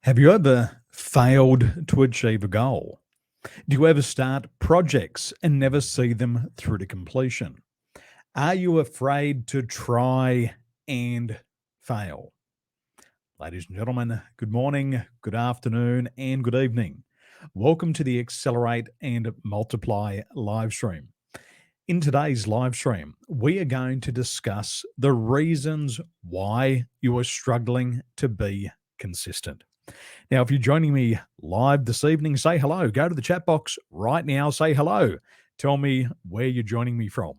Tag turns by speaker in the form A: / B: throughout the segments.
A: Have you ever failed to achieve a goal? Do you ever start projects and never see them through to completion? Are you afraid to try and fail? Ladies and gentlemen, good morning, good afternoon, and good evening. Welcome to the Accelerate and Multiply live stream. In today's live stream, we are going to discuss the reasons why you are struggling to be consistent. Now, if you're joining me live this evening, say hello. Go to the chat box right now, say hello. Tell me where you're joining me from.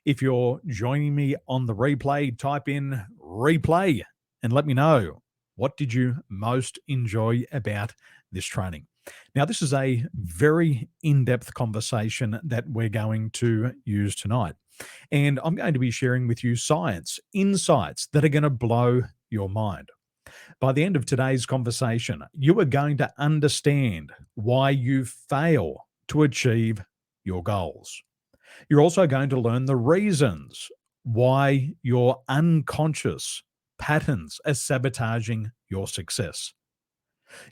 A: If you're joining me on the replay, type in replay and let me know, what did you most enjoy about this training? Now, this is a very in-depth conversation that we're going to use tonight. And I'm going to be sharing with you science, insights that are going to blow your mind. By the end of today's conversation, you are going to understand why you fail to achieve your goals. You're also going to learn the reasons why your unconscious patterns are sabotaging your success.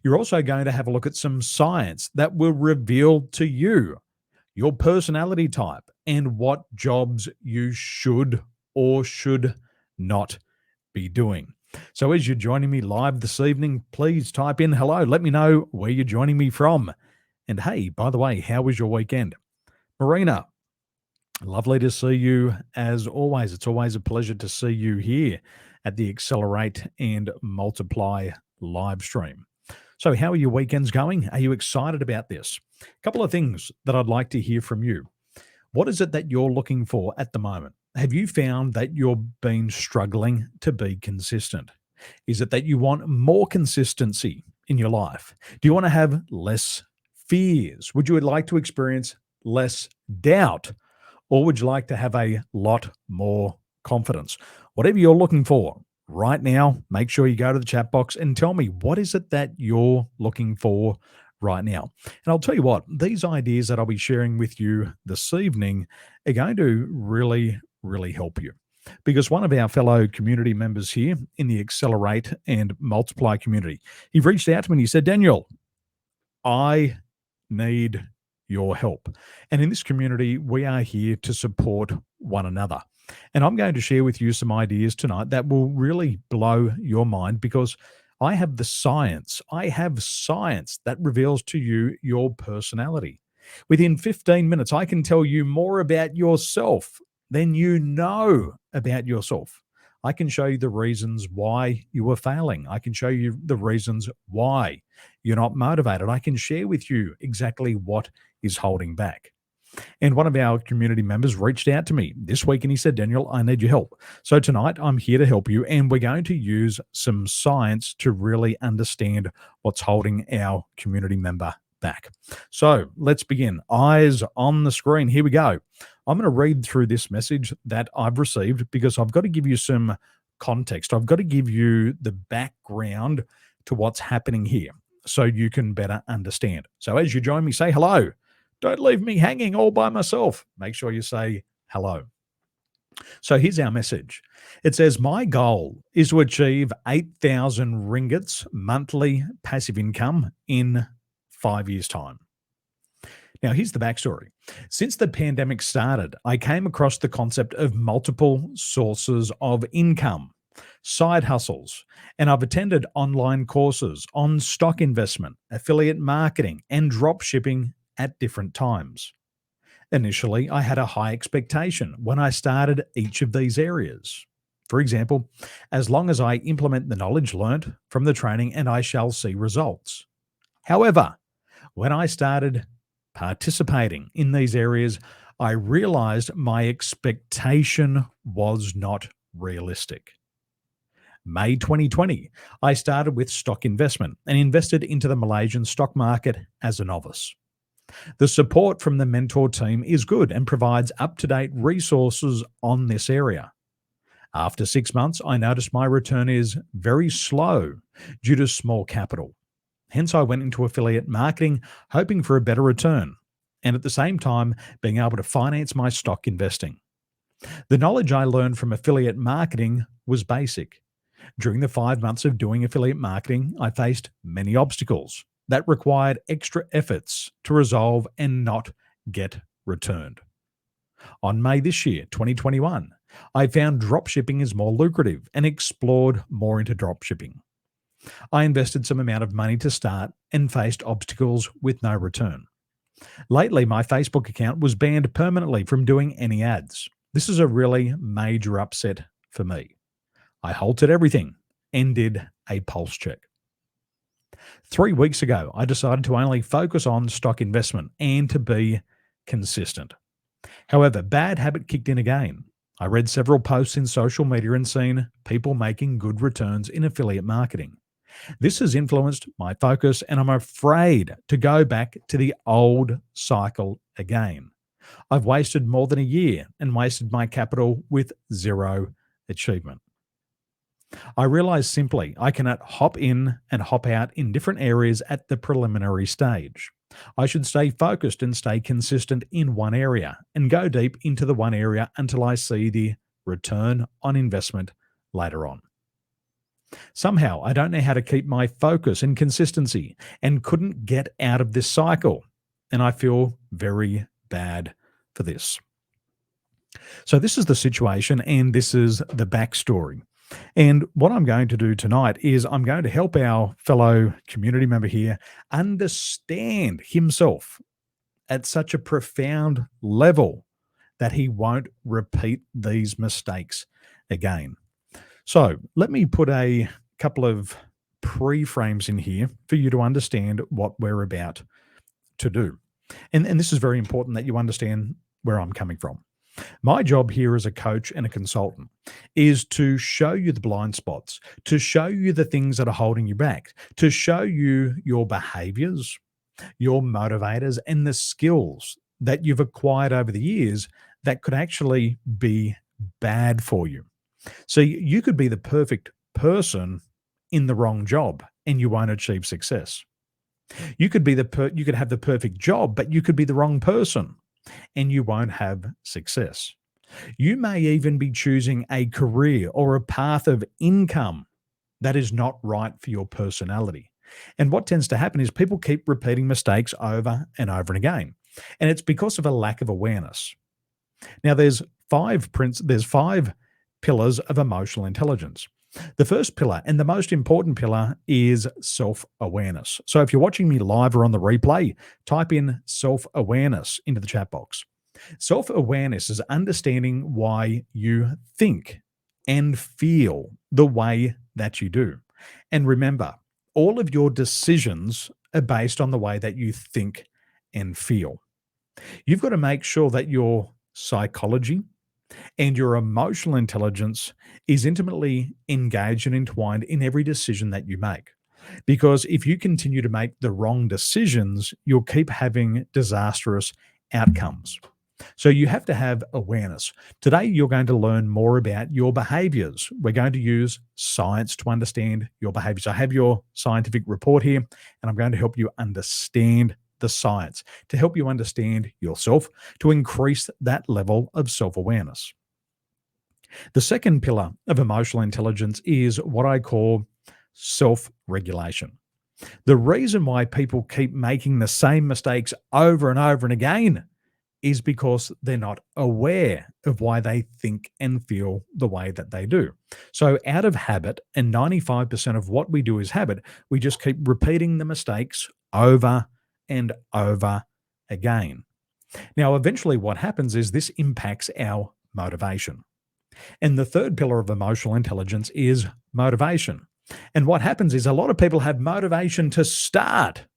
A: You're also going to have a look at some science that will reveal to you your personality type and what jobs you should or should not be doing. So as you're joining me live this evening, please type in hello. Let me know where you're joining me from. And hey, by the way, how was your weekend? Marina, lovely to see you as always. It's always a pleasure to see you here at the Accelerate and Multiply live stream. So how are your weekends going? Are you excited about this? A couple of things that I'd like to hear from you. What is it that you're looking for at the moment? Have you found that you've been struggling to be consistent? Is it that you want more consistency in your life? Do you want to have less fears? Would you like to experience less doubt? Or would you like to have a lot more confidence? Whatever you're looking for right now, make sure you go to the chat box and tell me, what is it that you're looking for right now? And I'll tell you what, these ideas that I'll be sharing with you this evening are going to really help you. Because one of our fellow community members here in the Accelerate and Multiply community, he reached out to me and he said, Daniel, I need your help. And in this community, we are here to support one another. And I'm going to share with you some ideas tonight that will really blow your mind, because I have the science. I have science that reveals to you your personality. Within 15 minutes, I can tell you more about yourself than you know about yourself. I can show you the reasons why you are failing. I can show you the reasons why you're not motivated. I can share with you exactly what is holding back. And one of our community members reached out to me this week and he said, Daniel, I need your help. So tonight I'm here to help you, and we're going to use some science to really understand what's holding our community member back. So let's begin. Eyes on the screen. Here we go. I'm going to read through this message that I've received because I've got to give you some context. I've got to give you the background to what's happening here so you can better understand. So as you join me, say hello. Don't leave me hanging all by myself. Make sure you say hello. So here's our message. It says, my goal is to achieve 8,000 ringgits monthly passive income in 5 years' time. Now, here's the backstory. Since the pandemic started, I came across the concept of multiple sources of income, side hustles, and I've attended online courses on stock investment, affiliate marketing, and drop shipping at different times. Initially, I had a high expectation when I started each of these areas. For example, as long as I implement the knowledge learnt from the training, and I shall see results. However, when I started participating in these areas, I realized my expectation was not realistic. May 2020, I started with stock investment and invested into the Malaysian stock market as a novice. The support from the mentor team is good and provides up-to-date resources on this area. After 6 months, I noticed my return is very slow due to small capital. Hence, I went into affiliate marketing, hoping for a better return, and at the same time, being able to finance my stock investing. The knowledge I learned from affiliate marketing was basic, During the 5 months of doing affiliate marketing, I faced many obstacles that required extra efforts to resolve and not get returned. On May this year, 2021, I found dropshipping is more lucrative and explored more into dropshipping. I invested some amount of money to start and faced obstacles with no return. Lately, my Facebook account was banned permanently from doing any ads. This is a really major upset for me. I halted everything and did a pulse check. 3 weeks ago, I decided to only focus on stock investment and to be consistent. However, bad habit kicked in again. I read several posts in social media and seen people making good returns in affiliate marketing. This has influenced my focus, and I'm afraid to go back to the old cycle again. I've wasted more than a year and wasted my capital with zero achievement. I realize simply I cannot hop in and hop out in different areas at the preliminary stage. I should stay focused and stay consistent in one area and go deep into the one area until I see the return on investment later on. Somehow, I don't know how to keep my focus and consistency and couldn't get out of this cycle. And I feel very bad for this. So, this is the situation, and this is the backstory. And what I'm going to do tonight is I'm going to help our fellow community member here understand himself at such a profound level that he won't repeat these mistakes again. So let me put a couple of pre-frames in here for you to understand what we're about to do. And this is very important that you understand where I'm coming from. My job here as a coach and a consultant is to show you the blind spots, to show you the things that are holding you back, to show you your behaviors, your motivators, and the skills that you've acquired over the years that could actually be bad for you. So you could be the perfect person in the wrong job and you won't achieve success. You could be you could have the perfect job, but you could be the wrong person and you won't have success. You may even be choosing a career or a path of income that is not right for your personality. And what tends to happen is people keep repeating mistakes over and over and again. And it's because of a lack of awareness. Now, there's five pillars of emotional intelligence. The first pillar and the most important pillar is self-awareness. So if you're watching me live or on the replay, type in self-awareness into the chat box. Self-awareness is understanding why you think and feel the way that you do. And remember, all of your decisions are based on the way that you think and feel. You've got to make sure that your psychology and your emotional intelligence is intimately engaged and entwined in every decision that you make. Because if you continue to make the wrong decisions, you'll keep having disastrous outcomes. So you have to have awareness. Today, you're going to learn more about your behaviors. We're going to use science to understand your behaviors. I have your scientific report here, and I'm going to help you understand the science, to help you understand yourself, to increase that level of self-awareness. The second pillar of emotional intelligence is what I call self-regulation. The reason why people keep making the same mistakes over and over and again is because they're not aware of why they think and feel the way that they do. So out of habit, and 95% of what we do is habit, we just keep repeating the mistakes over and over again. Now, eventually what happens is this impacts our motivation. And the third pillar of emotional intelligence is motivation. And what happens is a lot of people have motivation to start,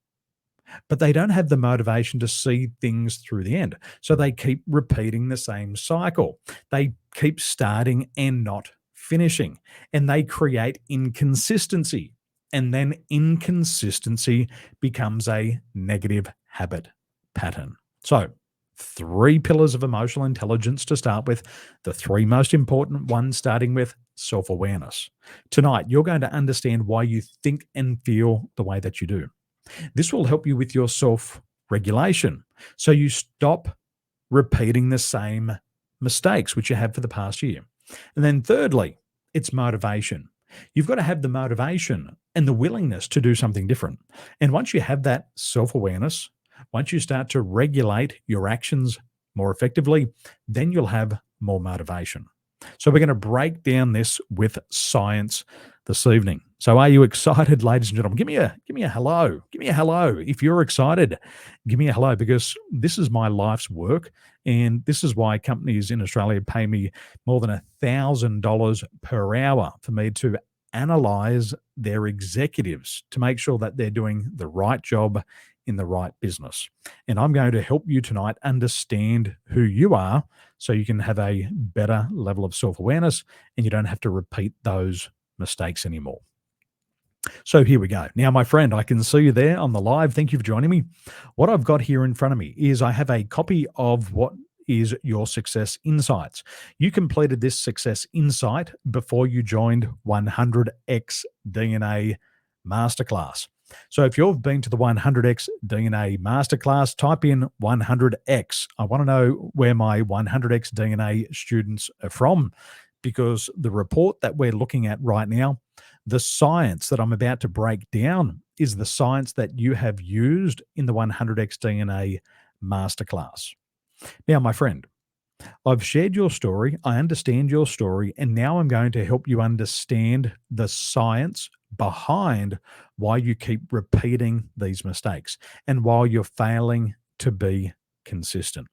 A: but they don't have the motivation to see things through the end. So they keep repeating the same cycle. They keep starting and not finishing, and they create inconsistency. And then inconsistency becomes a negative habit pattern. So, 3 pillars of emotional intelligence to start with, the 3 most important ones starting with self-awareness. Tonight, you're going to understand why you think and feel the way that you do. This will help you with your self-regulation, so you stop repeating the same mistakes which you have for the past year. And then thirdly, it's motivation. You've got to have the motivation and the willingness to do something different. And once you have that self awareness, once you start to regulate your actions more effectively, then you'll have more motivation. So, we're going to break down this with science this evening. So, are you excited, ladies and gentlemen? Give me a hello. Give me a hello. If you're excited, give me a hello, because this is my life's work. And this is why companies in Australia pay me more than $1,000 per hour for me to analyze their executives to make sure that they're doing the right job in the right business. And I'm going to help you tonight understand who you are so you can have a better level of self awareness and you don't have to repeat those mistakes anymore. So here we go. Now, my friend, I can see you there on the live. Thank you for joining me. What I've got here in front of me is I have a copy of what is your Success Insights. You completed this Success Insight before you joined 100x DNA Masterclass. So if you've been to the 100x DNA Masterclass, type in 100x. I want to know where my 100x DNA students are from, because the report that we're looking at right now, the science that I'm about to break down, is the science that you have used in the 100x DNA Masterclass. Now, my friend, I've shared your story. I understand your story. And now I'm going to help you understand the science behind why you keep repeating these mistakes and why you're failing to be consistent.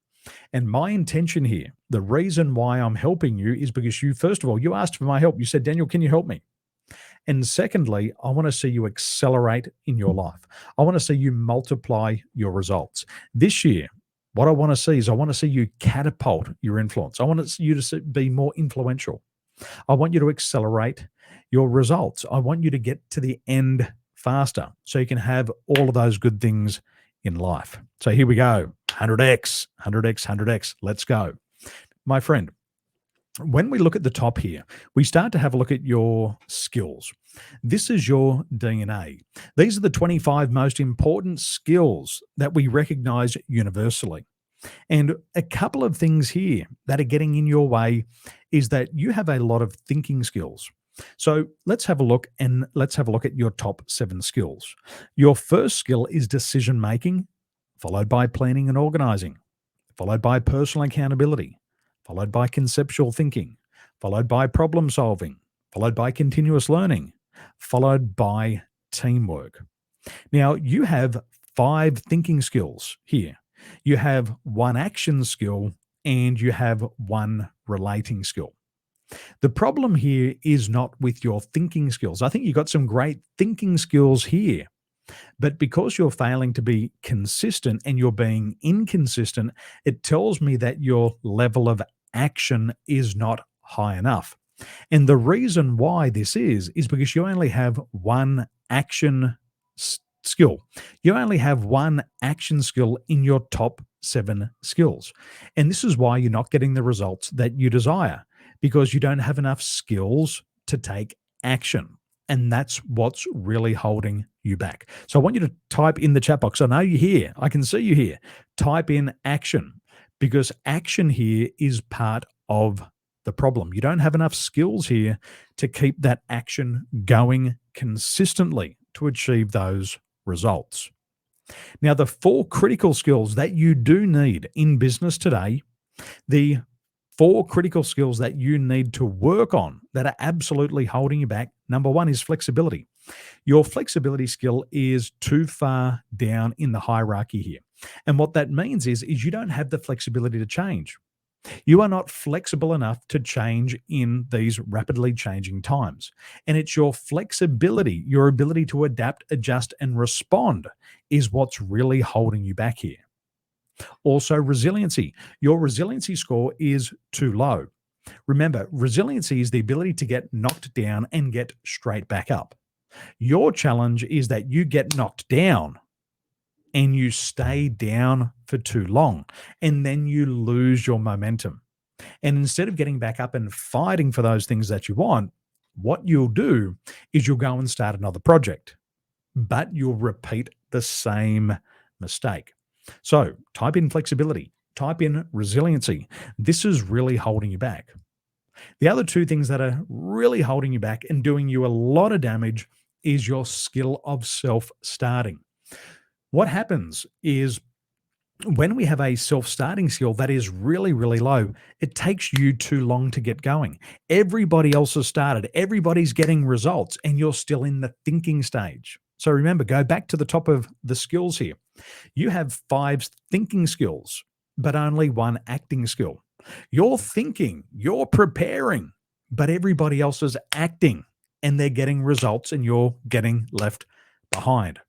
A: And my intention here, the reason why I'm helping you, is because you, first of all, you asked for my help. You said, Daniel, can you help me? And secondly, I want to see you accelerate in your life. I want to see you multiply your results. This year, what I want to see is I want to see you catapult your influence. I want you to be more influential. I want you to accelerate your results. I want you to get to the end faster so you can have all of those good things in life. So here we go. 100x, 100x, 100x. Let's go. My friend, when we look at the top here, we start to have a look at your skills. This is your DNA. These are the 25 most important skills that we recognize universally. And a couple of things here that are getting in your way is that you have a lot of thinking skills. So let's have a look at your top 7 skills. Your first skill is decision making, followed by planning and organizing, followed by personal accountability, followed by conceptual thinking, followed by problem solving, followed by continuous learning, followed by teamwork. Now, you have 5 thinking skills here. You have 1 action skill and you have 1 relating skill. The problem here is not with your thinking skills. I think you got some great thinking skills here, but because you're failing to be consistent and you're being inconsistent, it tells me that your level of action is not high enough. And the reason why this is because you only have 1 action skill. You only have 1 action skill in your top 7 skills. And this is why you're not getting the results that you desire, because you don't have enough skills to take action. And that's what's really holding you back. So I want you to type in the chat box. I know you're here. I can see you here. Type in action, because action here is part of the problem. You don't have enough skills here to keep that action going consistently to achieve those results. Now, the 4 critical skills that you do need in business today, the 4 critical skills that you need to work on that are absolutely holding you back. Number 1 is flexibility. Your flexibility skill is too far down in the hierarchy here. And what that means is you don't have the flexibility to change. You are not flexible enough to change in these rapidly changing times. And it's your flexibility, your ability to adapt, adjust, and respond is what's really holding you back here. Also, resiliency. Your resiliency score is too low. Remember, resiliency is the ability to get knocked down and get straight back up. Your challenge is that you get knocked down and you stay down for too long, and then you lose your momentum. And instead of getting back up and fighting for those things that you want, what you'll do is you'll go and start another project, but you'll repeat the same mistake. So type in flexibility, type in resiliency. This is really holding you back. The other two things that are really holding you back and doing you a lot of damage is your skill of self starting. What happens is when we have a self starting skill that is really, really low, it takes you too long to get going. Everybody else has started, everybody's getting results, and you're still in the thinking stage. So remember, go back to the top of the skills here. You have five thinking skills, but only one acting skill. You're thinking, you're preparing, but everybody else is acting and they're getting results and you're getting left behind.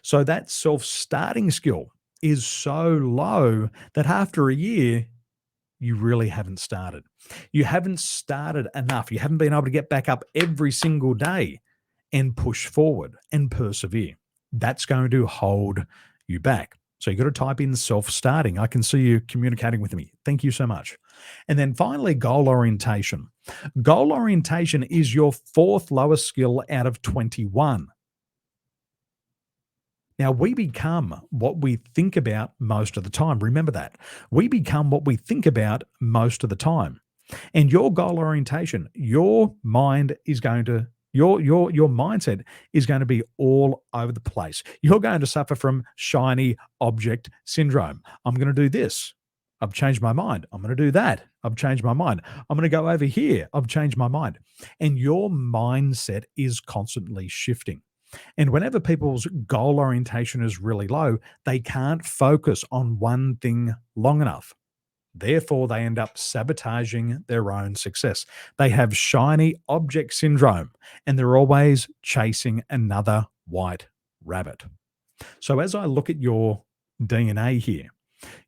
A: So that self starting skill is so low that after a year, you really haven't started. You haven't started enough. You haven't been able to get back up every single day and push forward and persevere. That's going to hold you back. So you got to type in self starting. I can see you communicating with me. Thank you so much. And then finally, goal orientation. Goal orientation is your fourth lowest skill out of 21. Now, we become what we think about most of the time. Remember that. We become what we think about most of the time. And your goal orientation, your mind is going to your mindset is going to be all over the place. You're going to suffer from shiny object syndrome. I'm going to do this. I've changed my mind. I'm going to do that. I've changed my mind. I'm going to go over here. I've changed my mind. And your mindset is constantly shifting. And whenever people's goal orientation is really low, they can't focus on one thing long enough. Therefore, they end up sabotaging their own success. They have shiny object syndrome and they're always chasing another white rabbit. So, as I look at your DNA here,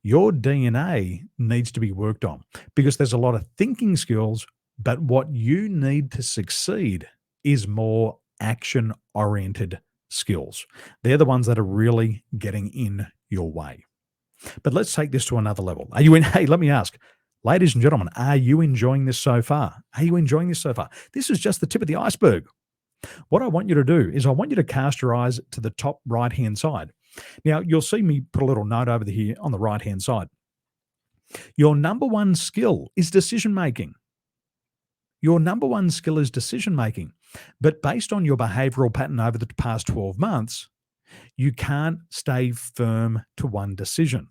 A: your DNA needs to be worked on because there's a lot of thinking skills, but what you need to succeed is more action oriented skills. They're the ones that are really getting in your way. But let's take this to another level. Are you in? Hey, let me ask, ladies and gentlemen, are you enjoying this so far? Are you enjoying this so far? This is just the tip of the iceberg. What I want you to do is I want you to cast your eyes to the top right-hand side. Now, you'll see me put a little note over here on the right-hand side. Your number one skill is decision making. Your number one skill is decision making. But based on your behavioral pattern over the past 12 months, you can't stay firm to one decision.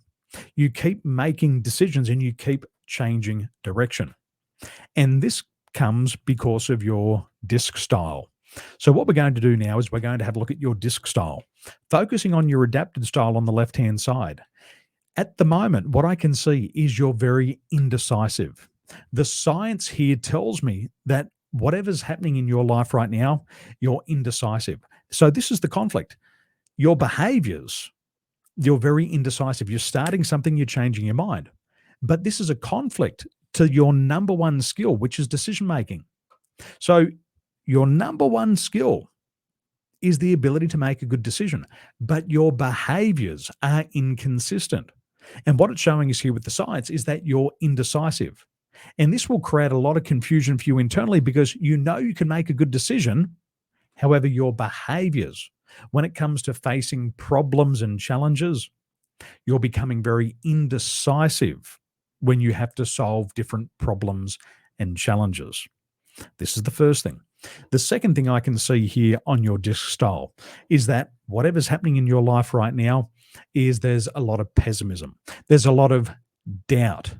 A: You keep making decisions and you keep changing direction. And this comes because of your disc style. So what we're going to do now is we're going to have a look at your disc style, focusing on your adapted style on the left-hand side. At the moment, what I can see is you're very indecisive. The science here tells me that whatever's happening in your life right now, you're indecisive. So this is the conflict. Your behaviors, you're very indecisive. You're starting something, you're changing your mind. But this is a conflict to your number one skill, which is decision making. So your number one skill is the ability to make a good decision, but your behaviors are inconsistent. And what it's showing us here with the science is that you're indecisive. And this will create a lot of confusion for you internally because you know you can make a good decision. However, your behaviors, when it comes to facing problems and challenges, you're becoming very indecisive when you have to solve different problems and challenges. This is the first thing. The second thing I can see here on your disc style is that whatever's happening in your life right now is there's a lot of pessimism. There's a lot of doubt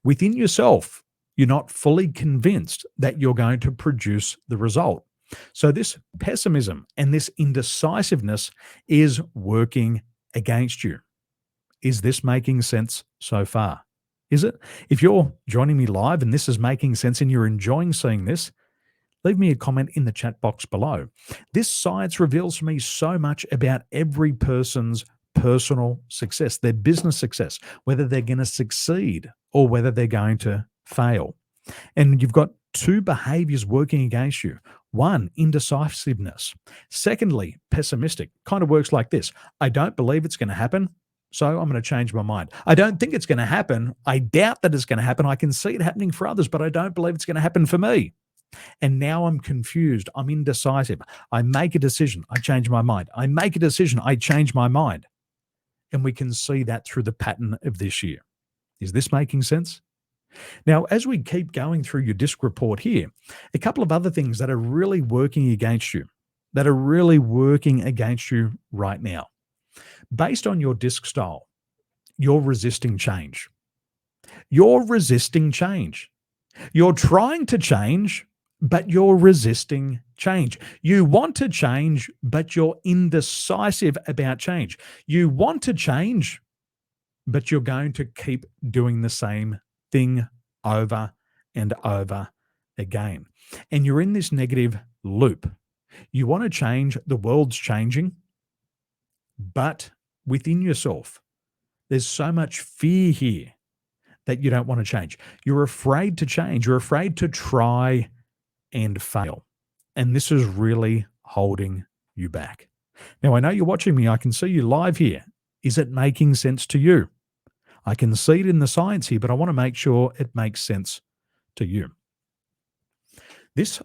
A: within yourself. You're not fully convinced that you're going to produce the result. So this pessimism and this indecisiveness is working against you. Is this making sense so far? Is it? If you're joining me live and this is making sense and you're enjoying seeing this, leave me a comment in the chat box below. This science reveals to me so much about every person's personal success, their business success, whether they're going to succeed or whether they're going to fail. And you've got two behaviors working against you. One, indecisiveness. Secondly, pessimistic. Kind of works like this. I don't believe it's going to happen, so I'm going to change my mind. I don't think it's going to happen. I doubt that it's going to happen. I can see it happening for others, but I don't believe it's going to happen for me. And now I'm confused. I'm indecisive. I make a decision. I change my mind. I make a decision. I change my mind. And we can see that through the pattern of this year. Is this making sense? Now, as we keep going through your disc report here, a couple of other things that are really working against you, right now. Based on your disc style, you're resisting change. You're resisting change. You're trying to change, but you're resisting change. You want to change, but you're indecisive about change. You want to change, but you're going to keep doing the same thing over and over again. And you're in this negative loop. You want to change, the world's changing, but within yourself, there's so much fear here that you don't want to change. You're afraid to change. You're afraid to try and fail. And this is really holding you back. Now, I know you're watching me. I can see you live here. Is it making sense to you? I can see it in the science here, but I want to make sure it makes sense to you. This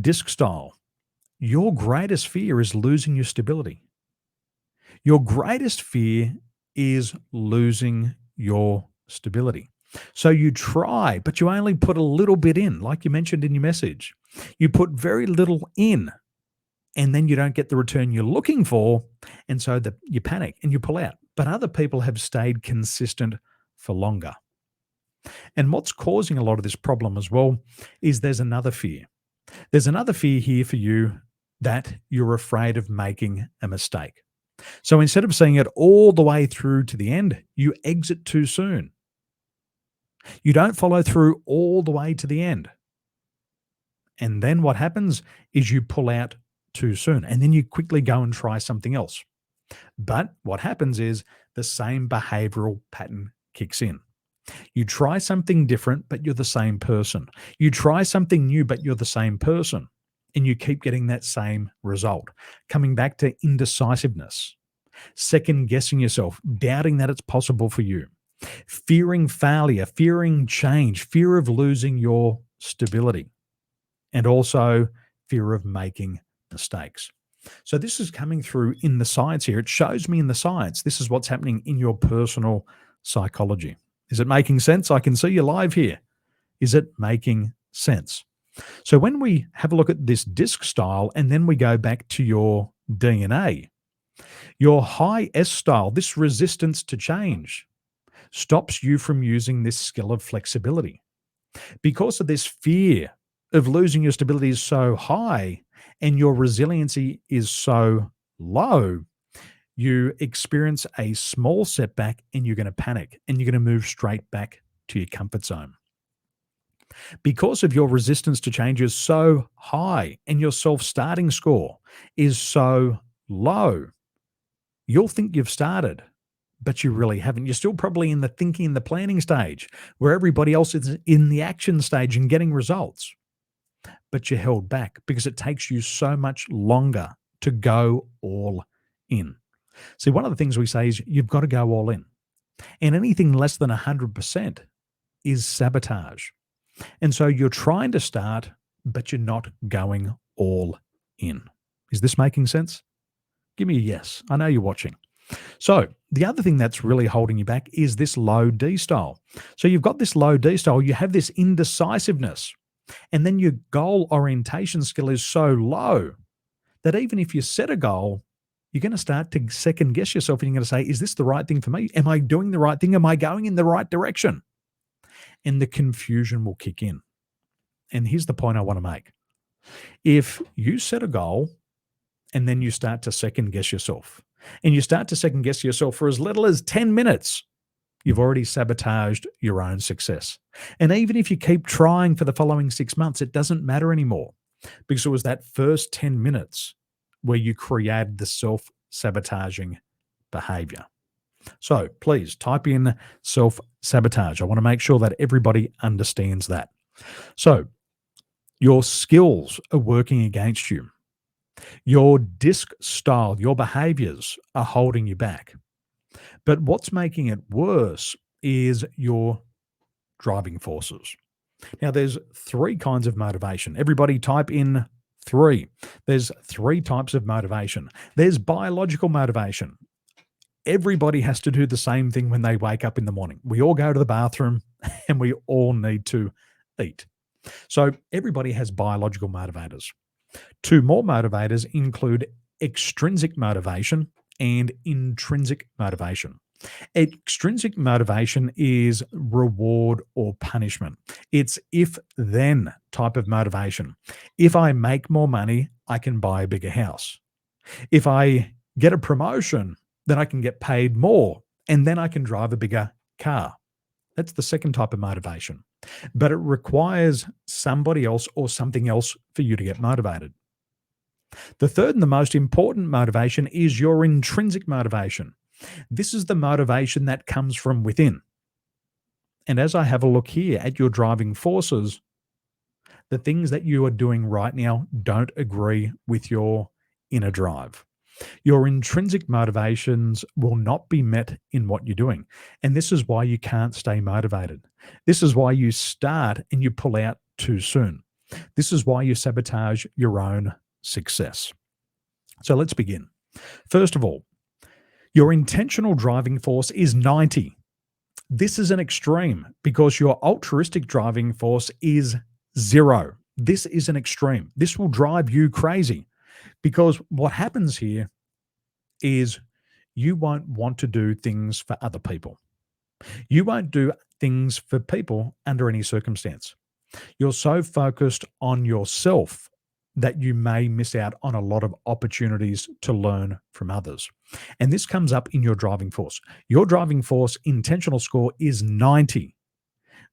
A: disc style, your greatest fear is losing your stability. Your greatest fear is losing your stability. So you try, but you only put a little bit in, like you mentioned in your message. You put very little in, and then you don't get the return you're looking for, and so you panic and you pull out. But other people have stayed consistent for longer. And what's causing a lot of this problem as well is there's another fear. There's another fear here for you that you're afraid of making a mistake. So instead of seeing it all the way through to the end, you exit too soon. You don't follow through all the way to the end. And then what happens is you pull out too soon, and then you quickly go and try something else. But what happens is the same behavioral pattern kicks in. You try something different, but you're the same person. You try something new, but you're the same person. And you keep getting that same result. Coming back to indecisiveness, second guessing yourself, doubting that it's possible for you, fearing failure, fearing change, fear of losing your stability, and also fear of making mistakes. So this is coming through in the science here. It shows me in the science. This is what's happening in your personal psychology. Is it making sense? I can see you live here. Is it making sense? So when we have a look at this disc style and then we go back to your DNA, your high S style, this resistance to change, stops you from using this skill of flexibility. Because of this fear of losing your stability is so high and your resiliency is so low, you experience a small setback and you're going to panic and you're going to move straight back to your comfort zone. Because of your resistance to change is so high and your self-starting score is so low, you'll think you've started, but you really haven't. You're still probably in the thinking and the planning stage where everybody else is in the action stage and getting results. But you're held back because it takes you so much longer to go all in. See, one of the things we say is you've got to go all in. And anything less than 100% is sabotage. And so you're trying to start, but you're not going all in. Is this making sense? Give me a yes. I know you're watching. So the other thing that's really holding you back is this low D style. So you've got this low D style, you have this indecisiveness, and then your goal orientation skill is so low that even if you set a goal, you're going to start to second guess yourself and you're going to say, is this the right thing for me? Am I doing the right thing? Am I going in the right direction? And the confusion will kick in. And here's the point I want to make. If you set a goal and then you start to second guess yourself, and you start to second guess yourself for as little as 10 minutes, you've already sabotaged your own success. And even if you keep trying for the following 6 months, it doesn't matter anymore because it was that first 10 minutes where you created the self-sabotaging behavior. So please type in self-sabotage. I want to make sure that everybody understands that. So your skills are working against you. Your disc style, your behaviors are holding you back. But what's making it worse is your driving forces. Now, there's 3 kinds of motivation. Everybody type in 3. There's 3 types of motivation. There's biological motivation. Everybody has to do the same thing when they wake up in the morning. We all go to the bathroom and we all need to eat. So everybody has biological motivators. Two more motivators include extrinsic motivation and intrinsic motivation. Extrinsic motivation is reward or punishment. It's if then type of motivation. If I make more money, I can buy a bigger house. If I get a promotion, then I can get paid more and then I can drive a bigger car. That's the second type of motivation. But it requires somebody else or something else for you to get motivated. The third and the most important motivation is your intrinsic motivation. This is the motivation that comes from within. And as I have a look here at your driving forces, the things that you are doing right now don't agree with your inner drive. Your intrinsic motivations will not be met in what you're doing. And this is why you can't stay motivated. This is why you start and you pull out too soon. This is why you sabotage your own success. So let's begin. First of all, your intentional driving force is 90. This is an extreme because your altruistic driving force is 0. This is an extreme. This will drive you crazy because what happens here is you won't want to do things for other people. You won't do things for people under any circumstance. You're so focused on yourself that you may miss out on a lot of opportunities to learn from others. And this comes up in your driving force. Your driving force intentional score is 90,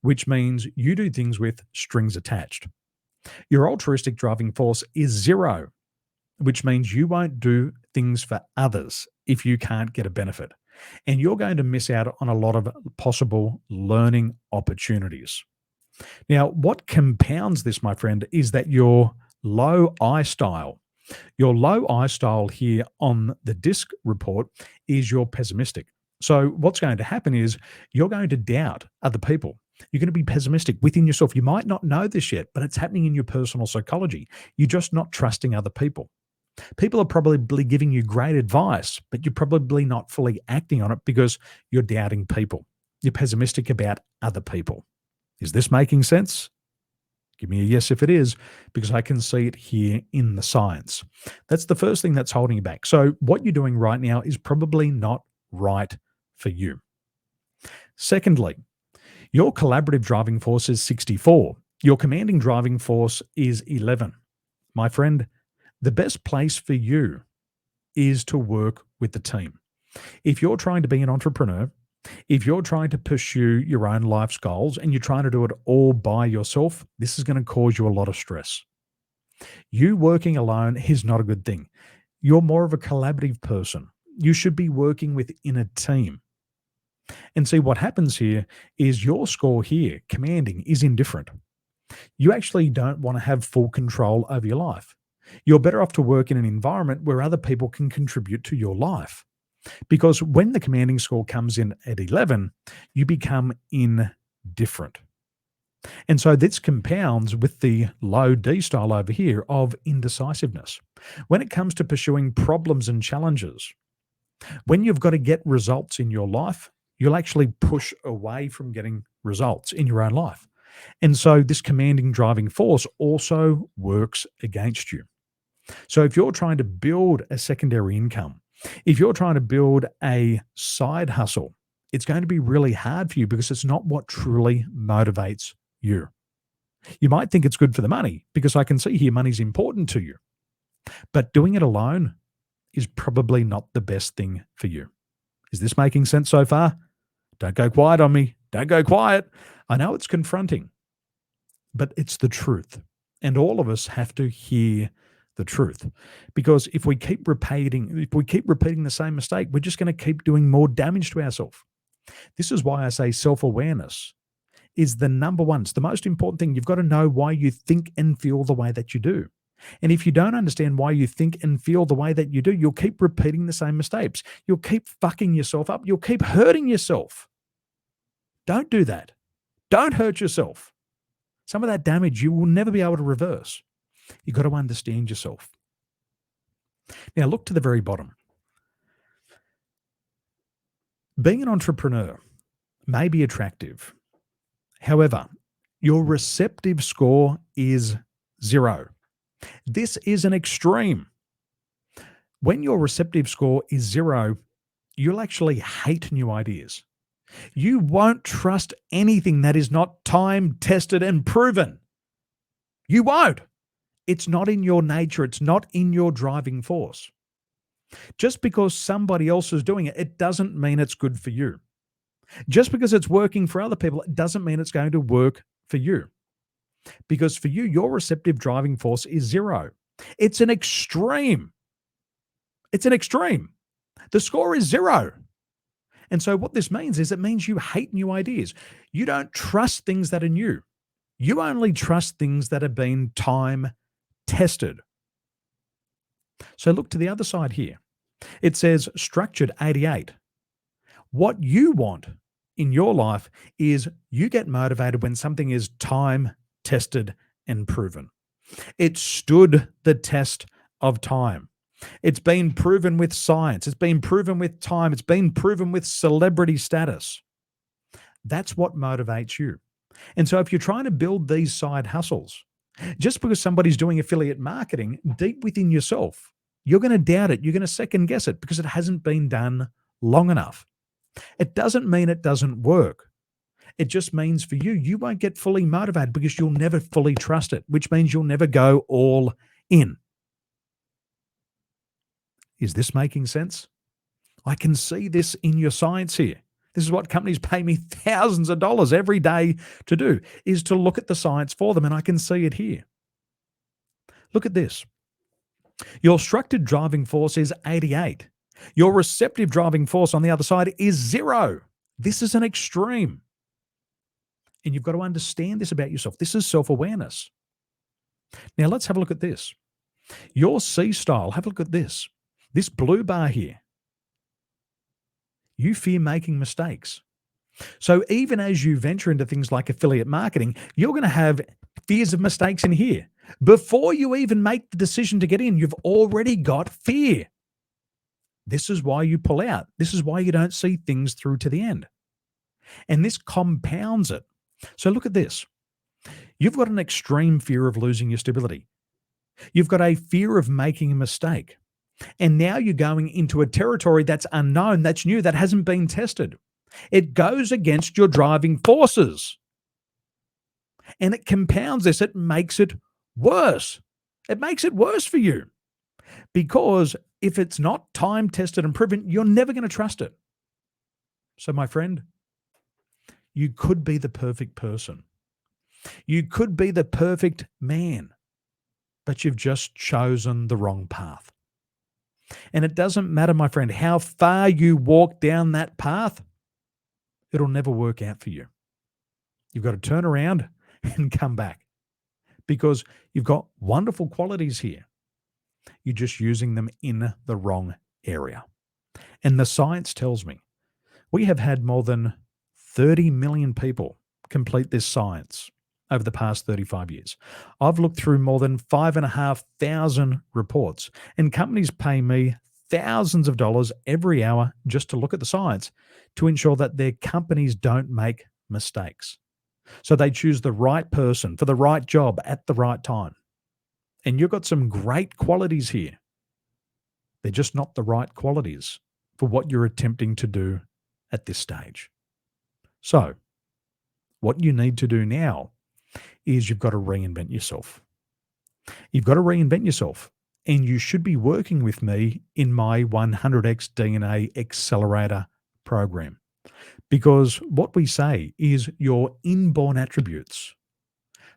A: which means you do things with strings attached. Your altruistic driving force is 0, which means you won't do things for others if you can't get a benefit. And you're going to miss out on a lot of possible learning opportunities. Now, what compounds this, my friend, is that your low I style. Your low I style here on the DISC report is your pessimistic. So what's going to happen is you're going to doubt other people. You're going to be pessimistic within yourself. You might not know this yet, but it's happening in your personal psychology. You're just not trusting other people. People are probably giving you great advice, but you're probably not fully acting on it because you're doubting people. You're pessimistic about other people. Is this making sense? Give me a yes if it is, because I can see it here in the science. That's the first thing that's holding you back. So what you're doing right now is probably not right for you. Secondly, your collaborative driving force is 64. Your commanding driving force is 11. My friend, the best place for you is to work with the team. If you're trying to be an entrepreneur, if you're trying to pursue your own life's goals and you're trying to do it all by yourself, this is going to cause you a lot of stress. You working alone is not a good thing. You're more of a collaborative person. You should be working within a team. And see, what happens here is your score here, commanding, is indifferent. You actually don't want to have full control over your life. You're better off to work in an environment where other people can contribute to your life. Because when the commanding score comes in at 11, you become indifferent. And so this compounds with the low D style over here of indecisiveness. When it comes to pursuing problems and challenges, when you've got to get results in your life, you'll actually push away from getting results in your own life. And so this commanding driving force also works against you. So if you're trying to build a secondary income, if you're trying to build a side hustle, it's going to be really hard for you because it's not what truly motivates you. You might think it's good for the money because I can see here money's important to you, but doing it alone is probably not the best thing for you. Is this making sense so far? Don't go quiet on me. Don't go quiet. I know it's confronting, but it's the truth. And all of us have to hear the truth. Because if we keep repeating the same mistake, we're just going to keep doing more damage to ourselves. This is why I say self-awareness is the number one. It's the most important thing. You've got to know why you think and feel the way that you do. And if you don't understand why you think and feel the way that you do, you'll keep repeating the same mistakes. You'll keep fucking yourself up. You'll keep hurting yourself. Don't do that. Don't hurt yourself. Some of that damage you will never be able to reverse. You've got to understand yourself. Now, look to the very bottom. Being an entrepreneur may be attractive. However, your receptive score is 0. This is an extreme. When your receptive score is 0, you'll actually hate new ideas. You won't trust anything that is not time tested and proven. You won't. It's not in your nature. It's not in your driving force. Just because somebody else is doing it, it doesn't mean it's good for you. Just because it's working for other people, it doesn't mean it's going to work for you. Because for you, your receptive driving force is 0. It's an extreme. It's an extreme. The score is 0. And so what this means is it means you hate new ideas. You don't trust things that are new. You only trust things that have been time tested. So look to the other side here. It says structured 88. What you want in your life is you get motivated when something is time tested and proven. It stood the test of time. It's been proven with science. It's been proven with time. It's been proven with celebrity status. That's what motivates you. And so if you're trying to build these side hustles, just because somebody's doing affiliate marketing, deep within yourself, you're going to doubt it. You're going to second guess it because it hasn't been done long enough. It doesn't mean it doesn't work. It just means for you, you won't get fully motivated because you'll never fully trust it, which means you'll never go all in. Is this making sense? I can see this in your science here. This is what companies pay me thousands of dollars every day to do, is to look at the science for them, and I can see it here. Look at this. Your structured driving force is 88. Your receptive driving force on the other side is 0. This is an extreme. And you've got to understand this about yourself. This is self-awareness. Now let's have a look at this. Your C style, have a look at this. This blue bar here. You fear making mistakes. So even as you venture into things like affiliate marketing, you're going to have fears of mistakes in here. Before you even make the decision to get in, you've already got fear. This is why you pull out. This is why you don't see things through to the end. And this compounds it. So look at this. You've got an extreme fear of losing your stability. You've got a fear of making a mistake. And now you're going into a territory that's unknown, that's new, that hasn't been tested. It goes against your driving forces. And it compounds this. It makes it worse. It makes it worse for you. Because if it's not time tested and proven, you're never going to trust it. So my friend, you could be the perfect person. You could be the perfect man, but you've just chosen the wrong path. And it doesn't matter, my friend, how far you walk down that path, it'll never work out for you. You've got to turn around and come back because you've got wonderful qualities here. You're just using them in the wrong area. And the science tells me we have had more than 30 million people complete this science over the past 35 years. I've looked through more than 5,500 reports, and companies pay me thousands of dollars every hour just to look at the science to ensure that their companies don't make mistakes. So they choose the right person for the right job at the right time. And you've got some great qualities here. They're just not the right qualities for what you're attempting to do at this stage. So what you need to do now is you've got to reinvent yourself. You've got to reinvent yourself. And you should be working with me in my 100x DNA Accelerator program. Because what we say is your inborn attributes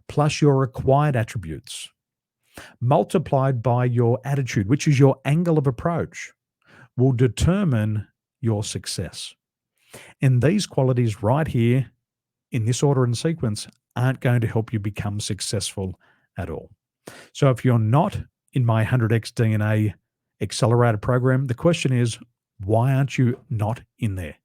A: plus your acquired attributes multiplied by your attitude, which is your angle of approach, will determine your success. And these qualities right here in this order and sequence aren't going to help you become successful at all. So if you're not in my 100x DNA Accelerator program, the question is, why aren't you not in there?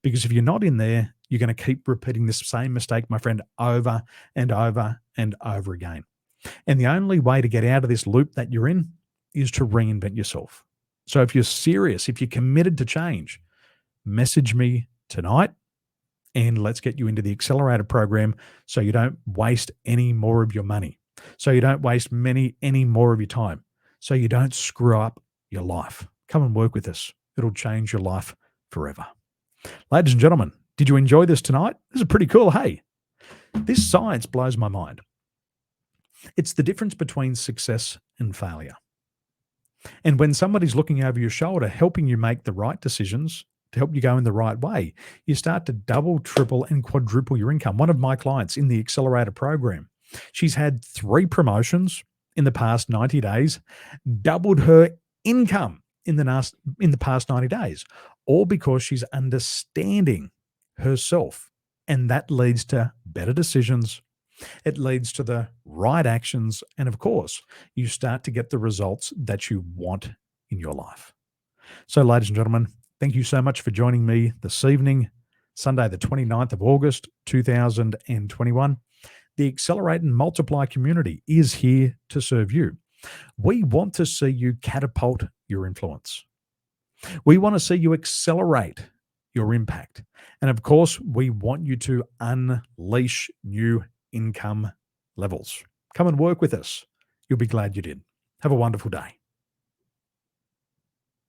A: Because if you're not in there, you're going to keep repeating this same mistake, my friend, over and over and over again. And the only way to get out of this loop that you're in is to reinvent yourself. So if you're serious, if you're committed to change, message me tonight and let's get you into the accelerator program so you don't waste any more of your money, so you don't waste any more of your time, so you don't screw up your life. Come and work with us. It'll change your life forever. Ladies and gentlemen, did you enjoy this tonight? This is pretty cool. Hey, this science blows my mind. It's the difference between success and failure. And when somebody's looking over your shoulder, helping you make the right decisions to help you go in the right way, you start to double, triple, and quadruple your income. One of my clients in the accelerator program, she's had 3 promotions in the past 90 days, doubled her income in the past 90 days, all because she's understanding herself. And that leads to better decisions. It leads to the right actions. And of course, you start to get the results that you want in your life. So, ladies and gentlemen, thank you so much for joining me this evening, Sunday, the 29th of August, 2021. The Accelerate and Multiply community is here to serve you. We want to see you catapult your influence. We want to see you accelerate your impact. And of course, we want you to unleash new income levels. Come and work with us. You'll be glad you did. Have a wonderful day.